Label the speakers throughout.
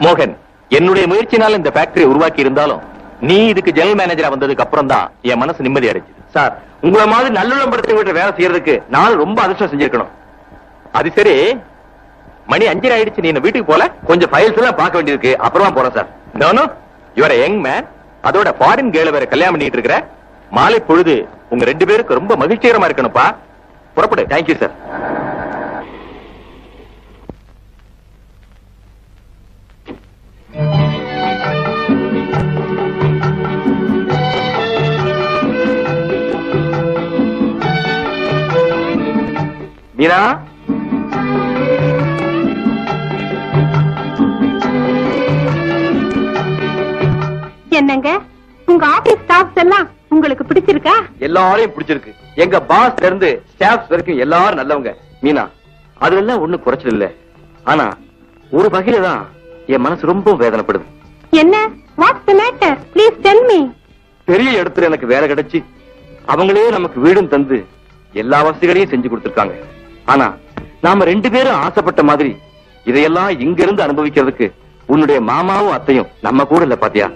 Speaker 1: மோகன், என்னுடைய முயற்சினால இந்த ஃபேக்டரி உருவாக்கி இருந்தாலும் நீ இதுக்கு ஜெனரல் மேனேஜரா வந்ததுக்கு அப்புறம் தான் என் மனசு நிம்மதி அடைச்சு. சார், உங்களை மாதிரி நல்லுள்ளம் படுத்த வேலை செய்யறதுக்கு நான் ரொம்ப அதிர்ஷ்டம் செஞ்சிருக்கணும். அது சரி, மணி 5 ஆயிடுச்சு. நீ வீட்டுக்கு போல? கொஞ்சம் ஃபைல்ஸ் எல்லாம் பார்க்க வேண்டியிருக்கு, அப்புறமா போறேன் சார். No, you are a young man. அதோட ஃபாரின் கேர்ள வேற கல்யாணம் பண்ணிட்டு இருக்கிற. மாலை பொழுது உங்க 2 பேருக்கு ரொம்ப மகிழ்ச்சிகரமா இருக்கணும்ப்பா. புறப்படு. Thank you sir. மீனா,
Speaker 2: என்னங்க உங்க ஆபீஸ் ஸ்டாஃப்ஸ் எல்லாம் உங்களுக்கு பிடிச்சிருக்கா?
Speaker 1: எல்லாரையும் பிடிச்சிருக்கு. எங்க பாஸ்ல இருந்து ஸ்டாஃப்ஸ் வரைக்கும் எல்லாரும் நல்லவங்க. மீனா, அதெல்லாம் ஒண்ணும் குறைச்சது இல்ல. ஆனா ஒரு வகையில தான் என் மனசு ரொம்ப வேதனைப்படுது.
Speaker 2: என்ன? What's the matter? Please tell me.
Speaker 1: பெரிய இடத்துல எனக்கு வேலை கிடைச்சு அவங்களே நமக்கு வீடும் தந்து எல்லா வசதிகளையும் செஞ்சு கொடுத்திருக்காங்க. ஆனா நாம 2 பேரும் ஆசைப்பட்ட மாதிரி இதையெல்லாம் இங்க இருந்து அனுபவிக்கிறதுக்கு உன்னுடைய மாமாவும் அத்தையும் நம்ம கூட இல்ல. பாத்தியா,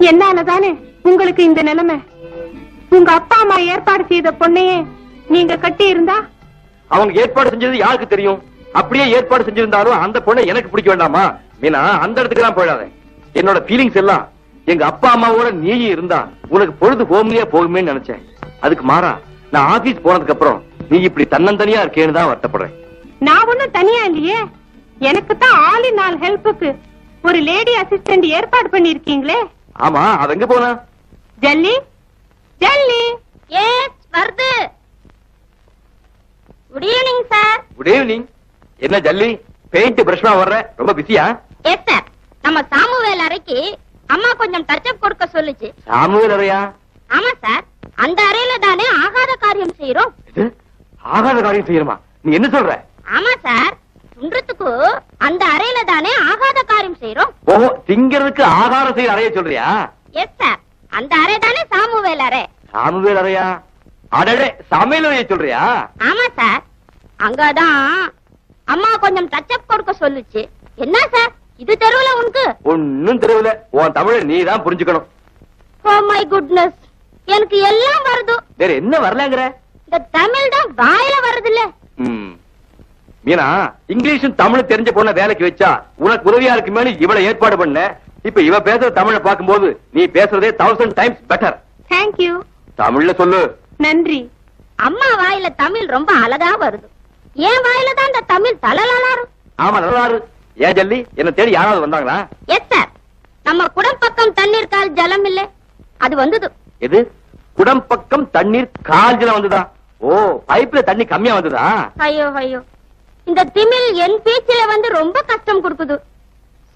Speaker 2: என்னாலதானே உங்களுக்கு இந்த நிலைமை. உங்க அப்பா அம்மா ஏற்பாடு செய்த பொண்ணையே நீங்க கட்டி இருந்தா?
Speaker 1: அவங்க ஏற்பாடு செஞ்சது யாருக்கு தெரியும்? அப்படியே ஏற்பாடு செஞ்சிருந்தாலும் அந்த பொண்ணை எனக்கு பிடிக்க வேண்டாமா? மீனா, அந்த இடத்துக்கு எல்லாம் போயிடாத. என்னோட ஃபீலிங்ஸ் எல்லாம் எங்க அப்பா அம்மாவோட நீயும் இருந்தா உனக்கு பொழுது ஹோம்லியா போகுமே நினைச்சேன். அதுக்கு மாறா நான் ஆபீஸ் போனதுக்கு அப்புறம் நீ இப்படி தன்னந்தனியா இருக்கேன்னு தான் வருத்தப்படுறேன்.
Speaker 2: நான் ஒண்ணும் தனியா இல்லையே. எனக்கு தான் ஆல் இன் ஆல் ஹெல்ப்புக்கு ஒரு லேடி அசிஸ்டன்ட் ஏற்பாடு பண்ணிருக்கீங்களே.
Speaker 1: ஆமா, அவ எங்க போனா?
Speaker 2: ஜல்லி, ஜல்லி.
Speaker 3: எஸ், வருது. Good evening sir.
Speaker 1: Good evening. என்ன ஜல்லி, பெயிண்ட் பிரஷ்மா வர்ற? ரொம்ப பிஸியா?
Speaker 3: எஸ் சார், நம்ம சாமுவேல் அறைக்கு அம்மா கொஞ்சம் டச்சப் கொடுக்க சொல்லுச்சு.
Speaker 1: சாமுவேல் அறையா?
Speaker 3: ஆமா சார், அந்த அறையில தானே ஆகாத காரியம் செய்யறோம்.
Speaker 1: ஆகாத காரியம் செய்யணுமா? நீ என்ன சொல்ற?
Speaker 3: ஆமா சார், துன்றதுக்கு அந்த அறையில தானே ஆகாத காரியம் செய்யறோம்.
Speaker 1: ஓஹோ, திங்கிறதுக்கு ஆகாரம் செய்யற அறைய சொல்றியா?
Speaker 3: எஸ் சார், அந்த அறை தானே சாமுவேல் அறை.
Speaker 1: சாமுவேல் அறையா? அடடே, சமையல் அறைய சொல்றியா?
Speaker 3: ஆமா சார், அங்கதான் அம்மா கொஞ்சம் டச்சப் கொடுக்க சொல்லுச்சு. என்ன சார், இது தெருவுல உனக்கு?
Speaker 1: ஒன்னும் தெருவுல. உன் தமிழ நீ தான் புரிஞ்சுக்கணும்.
Speaker 3: ஓ மை குட்னஸ், எனக்கு எல்லாம் வருது.
Speaker 1: வேற என்ன வரலங்கிற?
Speaker 3: இந்த தமிழ் தான் வாயில வருது இல்ல.
Speaker 1: மீனா, இங்கிலீஷும் தமிழ் தெரிஞ்ச பொண்ண வேலைக்கு வச்சா உனக்கு உதவியா இருக்குமே இவளை ஏற்பாடு பண்ண. இப்ப இவ பேசுற தமிழை பார்க்கும்போது நீ பேசுறதே 1000 டைம்ஸ் பெட்டர்.
Speaker 2: Thank you.
Speaker 1: தமிழ்ல சொல்லு.
Speaker 2: நன்றி.
Speaker 3: அம்மா வாயில தமிழ் ரொம்ப அழகா வருது. ஏன் வாயில தான் இந்த தமிழ் தலலாரு.
Speaker 1: ஆமா, நல்லாரு. ஏன் ஜல்லி, என்ன தேடி யாராவது வந்தாங்களா?
Speaker 3: எஸ் சார், நம்ம குடம் பக்கம் தண்ணீர் கால் ஜலம் இல்ல, அது வந்தது.
Speaker 1: எது? குடம் பக்கம் தண்ணீர் கால் ஜலம் வந்ததா? ஓ, பைப்ல தண்ணி கம்மியா வந்ததா?
Speaker 3: ஐயோ ஐயோ, இந்த திமிழ் என் பேச்சில வந்து ரொம்ப கஷ்டம் கொடுக்குது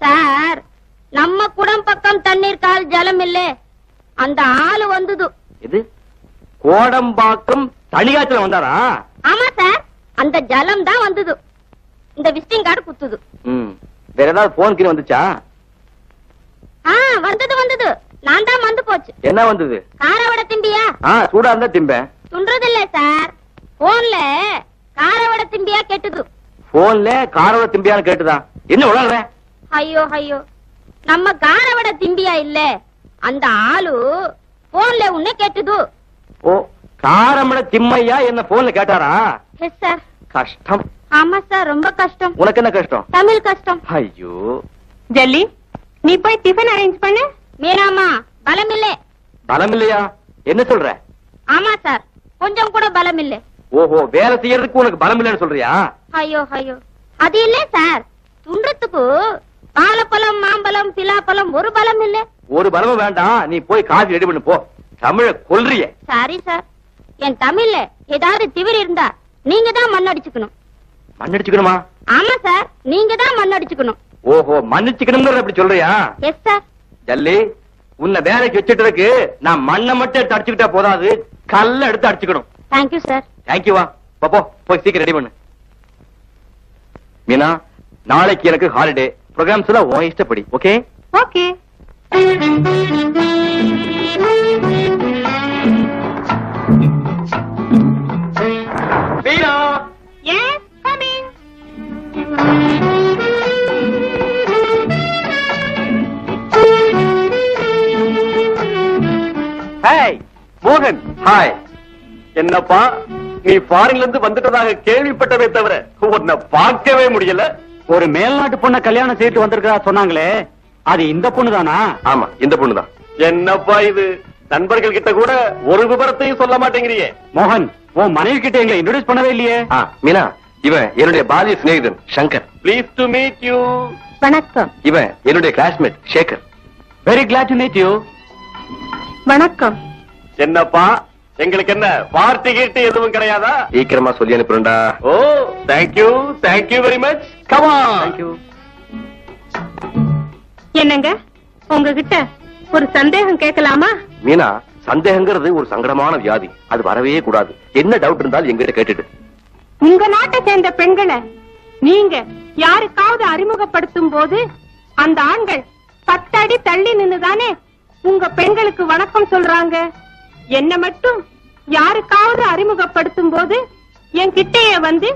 Speaker 3: சார். நம்ம குடம் பக்கம் தண்ணீர் கால் ஜலம் இல்ல, அந்த ஆளு வந்தது.
Speaker 1: எது? கோடம்பாக்கம் தனிகாச்சல வந்தாரா?
Speaker 3: ஆமா சார், அந்த ஜலம் தான் வந்தது. இந்த விசிட்டிங் கார்டு குத்துது.
Speaker 1: வேற ஏதாவது போன் கீழ வந்துச்சா?
Speaker 3: வந்தது வந்தது, நான் தான் வந்து போச்சு.
Speaker 1: என்ன வந்தது?
Speaker 3: காரவடை திம்பியா?
Speaker 1: சூடா இருந்தா திம்பேன்.
Speaker 3: துன்றதில்ல சார், போன்ல காரவடை திம்பியா கேட்டுது.
Speaker 1: போன்ல காரவடை திம்பியான்னு கேட்டுதா? என்ன உளற?
Speaker 3: ஐயோ ஐயோ, நம்ம காரவடை திம்பியா இல்ல, அந்த ஆளு போன்ல உன்னை கேட்டுது.
Speaker 1: ஓ, காரமட திம்மையா என்ன போன்ல கேட்டாரா?
Speaker 3: Yes sir.
Speaker 1: கஷ்டம்.
Speaker 3: ஆமா சார், ரொம்ப கஷ்டம்.
Speaker 1: உனக்கு என்ன கஷ்டம்?
Speaker 3: தமிழ் கஷ்டம்.
Speaker 1: ஐயோ
Speaker 2: ஜல்லி, நீ போய் டிஃபன் அரேஞ்ச் பண்ணு.
Speaker 3: மீனாமா, பலம் இல்ல.
Speaker 1: பலம் இல்லையா? என்ன சொல்ற?
Speaker 3: ஆமா சார், கொஞ்சம் கூட பலம் இல்ல.
Speaker 1: ஓஹோ, வேலை செய்யறதுக்கு உனக்கு பலம் இல்லைன்னு சொல்றியா?
Speaker 3: ஐயோ ஐயோ, அது இல்ல சார், துன்றதுக்கு பாலப்பழம் மாம்பழம் பிலாப்பழம் ஒரு பலம் இல்ல.
Speaker 1: ஒரு பலமும் வேண்டாம், நீ போய் காஃபி ரெடி பண்ணு போ. தமிழ கொல்றிய.
Speaker 3: சாரி சார், என் தமிழ்ல ஏதாவது திவிரி இருந்தா நீங்க தான் மண்ணடிச்சுக்கணும்.
Speaker 1: மண்ணடிச்சுக்கணுமா?
Speaker 3: ஆமா சார், நீங்க தான் மண்ணடிச்சுக்கணும்.
Speaker 1: ஓஹோ, மன்னிச்சுக்கணும் அப்படி சொல்றியா?
Speaker 3: Yes sir.
Speaker 1: ஜல்லி, உன்னை வேலைக்கு வச்சுட்டு நான் மண்ணை மட்டும் எடுத்து அடிச்சுக்கிட்டா போதாது, கல்ல எடுத்து அடிச்சுக்கணும்.
Speaker 3: Thank you sir.
Speaker 1: தேங்க்யூவா. போ போய் சீக்கிரம் ரெடி பண்ணு. மீனா, நாளைக்கு எனக்கு ஹாலிடே. ப்ரோகிராம்ஸ் எல்லாம் உன் இஷ்டப்படி. Okay?
Speaker 2: Okay.
Speaker 1: Meena.
Speaker 2: Yes, coming.
Speaker 1: மோகன், ஹாய். என்னப்பா நீ ஃபாரின்ல இருந்து வந்துட்டதாக கேள்விப்பட்டவே தவிர உன்னை பார்க்கவே முடியல.
Speaker 4: ஒரு மேல்நாட்டு பொண்ண கல்யாணம் செய்து வந்திருக்கா சொன்னாங்களே, அது இந்த பொண்ணு தானா?
Speaker 1: ஆமா, இந்த பொண்ணுதான். என்னப்பா இது, நண்பர்கள் கிட்ட கூட ஒரு விவரத்தையும் சொல்ல மாட்டேங்கிறியே.
Speaker 4: மோகன், உன் மனைவி கிட்ட எங்களை இன்ட்ரோடியூஸ் பண்ணவே இல்லையே.
Speaker 1: மீனா, இவன் என்னுடைய பாலிய சிநேகிதன் Shankar. Please to meet you.
Speaker 2: வணக்கம்.
Speaker 1: இவன் என்னுடைய classmate Sekar.
Speaker 4: Very glad to meet you.
Speaker 2: வணக்கம்.
Speaker 1: என்னப்பா எங்களுக்கு என்ன பார்ட்டி கீட்டு எதுவும் கிடையாதா? சீக்கிரமா சொல்லி அனுப்புறேன்டா. Oh, thank you very much. Come on.
Speaker 4: Thank you.
Speaker 2: என்னங்க, உங்ககிட்ட ஒரு சந்தேகம் கேட்கலாமா?
Speaker 1: மீனா, சந்தேகங்கிறது ஒரு சங்கடமான வியாதி. அது வரவே கூடாது. என்ன டவுட் இருந்தாலும் எங்கிட்ட கேட்டுடு.
Speaker 2: உங்க நாட்டை சேர்ந்த பெண்களை நீங்க யாருக்காவது அறிமுகப்படுத்தும் போது அந்த ஆண்கள் 10 அடி தள்ளி நின்னுதானே உங்க பெண்களுக்கு வணக்கம் சொல்றாங்க. என்ன மட்டும் யாருக்காவது அறிமுகப்படுத்தும் போது என் கிட்டேயே வந்து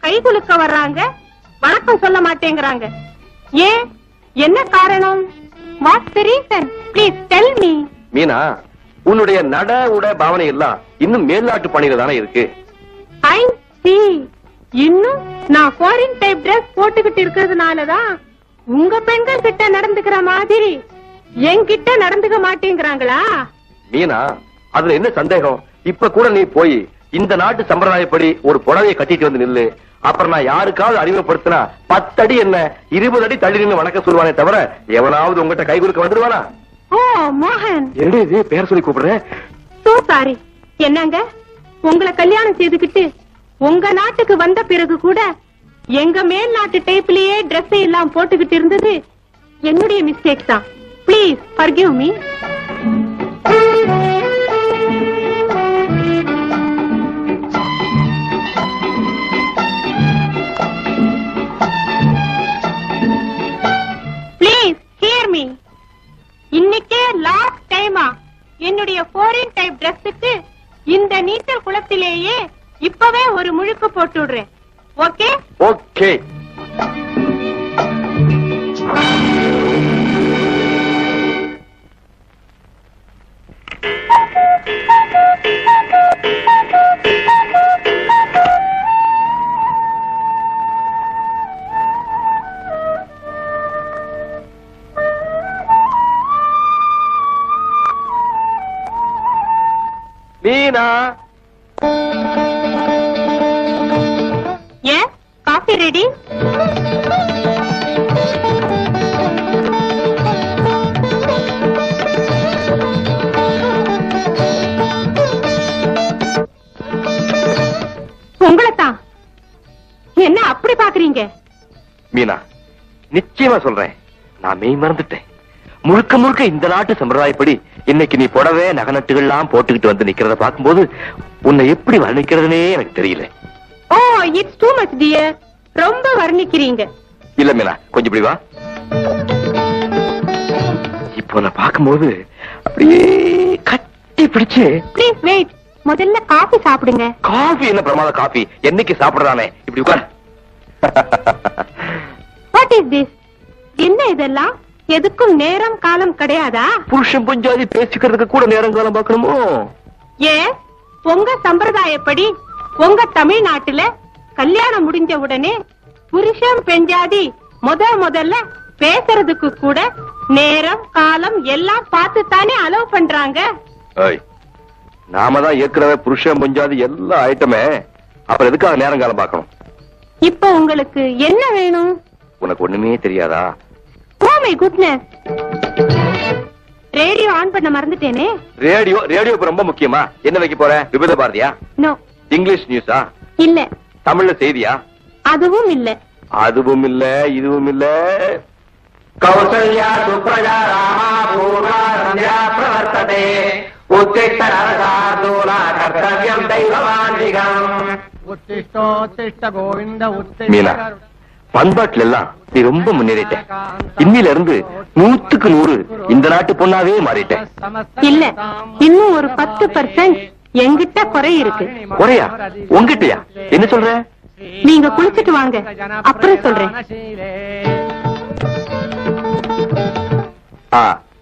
Speaker 2: கைகுலுக்க வர்றாங்க, வணக்கம் சொல்ல மாட்டேங்கிறாங்க. ஏன், என்ன காரணம்? What's the reason? Please tell me.
Speaker 1: Meena, உன்னுடைய நட உட பாவனை எல்லாம் இன்னும் மேல்நாட்டு பணியில தானே இருக்கு.
Speaker 2: ஐ சி. இன்னும் நான் ஃபாரின் டைப் டிரஸ் போட்டுக்கிட்டு இருக்கிறதுனாலதான் உங்க பெண்கள் கிட்ட நடந்துக்கிற மாதிரி என்கிட்ட நடந்துக்க மாட்டேங்கிறாங்களா?
Speaker 1: மீனா, அதுல என்ன சந்தேகம்? இப்ப கூட நீ போய் இந்த நாட்டு சம்பிரதாயப்படி ஒரு புடவையை கட்டிட்டு வந்து நில்லு. அப்புறம் நான் யாருக்காவது அறிமுகப்படுத்தினா 10 அடி என்ன 20 அடி தள்ளி நின்று வணக்கம் சொல்லுவானே தவிர எவனாவது உங்ககிட்ட கை கொடுக்க வந்துருவானா?
Speaker 2: ஓ மோகன்,
Speaker 1: என்ன இது பேர் சொல்லி கூப்பிடுறேன்?
Speaker 2: So sorry. என்னங்க, உங்களை கல்யாணம் செய்துகிட்டு உங்க நாட்டுக்கு வந்த பிறகு கூட எங்க மேல் நாட்டு டைப்லயே டிரெஸ் எல்லாம் போட்டுக்கிட்டு இருந்தது என்னுடைய மிஸ்டேக் தான். Please forgive me. Please hear me. இன்னைக்கே லாஸ்ட் டைமா என்னுடைய ஃபாரின் டைப் டிரெஸ்ஸுக்கு இந்த நீச்சல் குளத்திலேயே இப்பவே ஒரு முழுக்கு போட்டு விடுறேன். Okay?
Speaker 1: Okay. Meena,
Speaker 2: yes, coffee ready. உங்களைத்தான். என்ன அப்படி பாக்குறீங்க?
Speaker 1: மீனா, நிச்சயமா சொல்றேன், நான் மெய் மறந்துட்டேன். முழுக்க முழுக்க இந்த நாட்டு சம்பிரதாயப்படி இன்னைக்கு நீ புடவை நகநட்டுகள்லாம் போட்டுக்கிட்டு வந்து நிக்கிறத பார்க்கும்போது உன்னை எப்படி வர்ணிக்கிறதுனே எனக்கு தெரியல.
Speaker 2: ஓ, இட்ஸ் டூ மச் டியர். ரொம்ப வர்ணிக்கிறீங்க.
Speaker 1: இல்ல மீனா, கொஞ்சம் இப்படி வா. இப்போ நான் பார்க்கும்போது அப்படியே கட்டி பிடிச்சு.
Speaker 2: Please wait. முதல்ல காஃபி சாப்பிடுங்க.
Speaker 1: காஃபி என்ன பிரமாத காஃபி, என்னைக்கு சாப்பிடுறானே. இப்படி உட்கார்.
Speaker 2: What is this? என்ன இதெல்லாம்? எதுக்கும் நேரம் காலம் கிடையாதா?
Speaker 1: புருஷன் பஞ்சாதி பேசிக்கிறதுக்கு கூட நேரம் காலம் பார்க்கணுமோ?
Speaker 2: ஏன், உங்க சம்பிரதாயப்படி உங்க தமிழ்நாட்டுல கல்யாணம் முடிஞ்ச உடனே புருஷன் பெஞ்சாதி முதல்ல பேசுறதுக்கு கூட நேரம் காலம் எல்லாம் பார்த்து தானே அலோவ் பண்றாங்க.
Speaker 1: நாம தான் ஏற்கனவே புருஷன் பஞ்சாதி எல்லா ஐட்டமே, அப்புறம் எதுக்காக நேரம் காலம் பார்க்கணும்?
Speaker 2: இப்ப உங்களுக்கு என்ன வேணும்?
Speaker 1: உனக்கு ஒண்ணுமே தெரியாதா?
Speaker 2: Oh my goodness, radio on பண்ண மறந்துட்டேனே.
Speaker 1: ரேடியோ ரொம்ப முக்கியமா? என்ன வைக்க போற? விபத பாரதியா?
Speaker 2: நோ.
Speaker 1: இங்கிலீஷ் நியூஸா?
Speaker 2: இல்ல.
Speaker 1: தமிழ்ல செய்தியா?
Speaker 2: அதுவும் இல்ல.
Speaker 1: அதுவும் இல்ல, இதுவும் இல்ல. கௌசல்யா சுப்ரஜா ராமா பூர்வா சந்தியா பிரவர்த்ததே உத்திஷ்ட நரசார்தூலா கர்த்தவ்யம் தெய்வமாந்திகம்.
Speaker 4: உத்திஷ்டோத்திஷ்ட கோவிந்த உத்திஷ்ட.
Speaker 1: மீனா, பண்பாட்டுல எல்லாம் நீ ரொம்ப முன்னேறிட்ட. இன்னில இருந்து 100க்கு 100 இந்த நாட்டு பொண்ணாவே மாறிட்ட.
Speaker 2: இல்ல, இன்னும் ஒரு 10% என்கிட்ட குறை இருக்கு.
Speaker 1: குறையா? உங்ககிட்டயா? என்ன சொல்ற?
Speaker 2: நீங்க குளிச்சிட்டு வாங்க, அப்புறம் சொல்றேன்.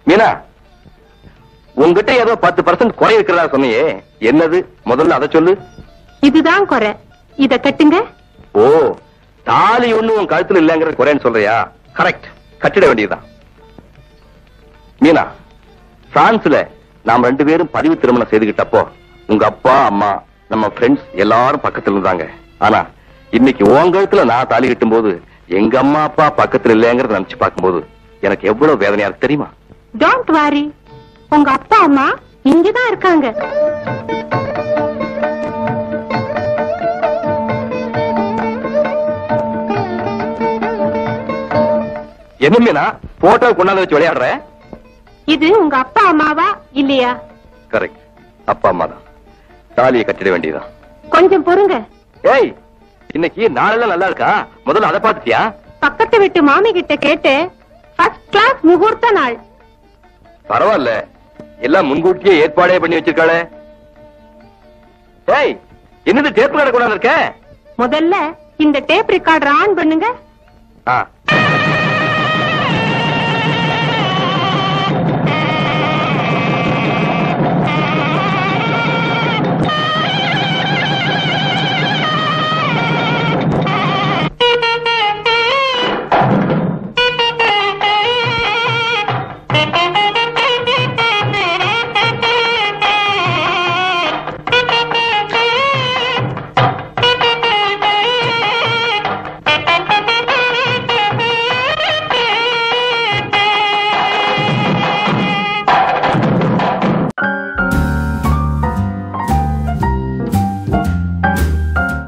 Speaker 1: மீனா, உங்ககிட்ட ஏதோ 10% குறை இருக்கிறதா சொன்னியே, என்னது? முதல்ல அதை சொல்லு.
Speaker 2: இதுதான் குறை. இத கட்டுங்க.
Speaker 1: ஓ, தாலி ஒண்ணு உன் கழுத்துல இல்லங்கிறது குறைன்னு சொல்றியா? கரெக்ட், கட்டிட வேண்டியதுதான். மீனா, பிரான்ஸ்ல நாம் 2 பேரும் பதிவு திருமணம் செய்துகிட்டப்போ உங்க அப்பா அம்மா நம்ம ஃப்ரெண்ட்ஸ் எல்லாரும் பக்கத்துல இருந்தாங்க. ஆனா இன்னைக்கு உன் கழுத்துல நான் தாலி கட்டும் போது எங்க அம்மா அப்பா பக்கத்துல இல்லங்கிறத நினைச்சு பார்க்கும்போது எனக்கு எவ்வளவு வேதனையா இருக்கு தெரியுமா?
Speaker 2: டோன்ட் வாரி, உங்க அப்பா அம்மா இங்கதான் இருக்காங்க.
Speaker 1: என்ன மீனா, போட்டோ கொண்டாந்து வச்சு விளையாடுற?
Speaker 2: இது உங்க அப்பா அம்மாவா இல்லையா?
Speaker 1: கரெக்ட், அப்பா அம்மா தான். தாலியை கட்டிட வேண்டியதுதான்.
Speaker 2: கொஞ்சம் பொறுங்க.
Speaker 1: ஏய், இன்னைக்கு நாளெல்லாம் நல்லா இருக்கா? முதல்ல அதை பாத்துட்டியா?
Speaker 2: பக்கத்து வீட்டு மாமி கிட்ட கேட்டு ஃபர்ஸ்ட் கிளாஸ் முகூர்த்த நாள்.
Speaker 1: பரவாயில்ல, எல்லாம் முன்கூட்டியே ஏற்பாடே பண்ணி வச்சிருக்காளே. ஏய், என்னது டேப் ரெக்கார்டர் கொண்டாந்து இருக்க?
Speaker 2: முதல்ல இந்த டேப் ரெக்கார்டர் ஆன் பண்ணுங்க.
Speaker 1: ஆ.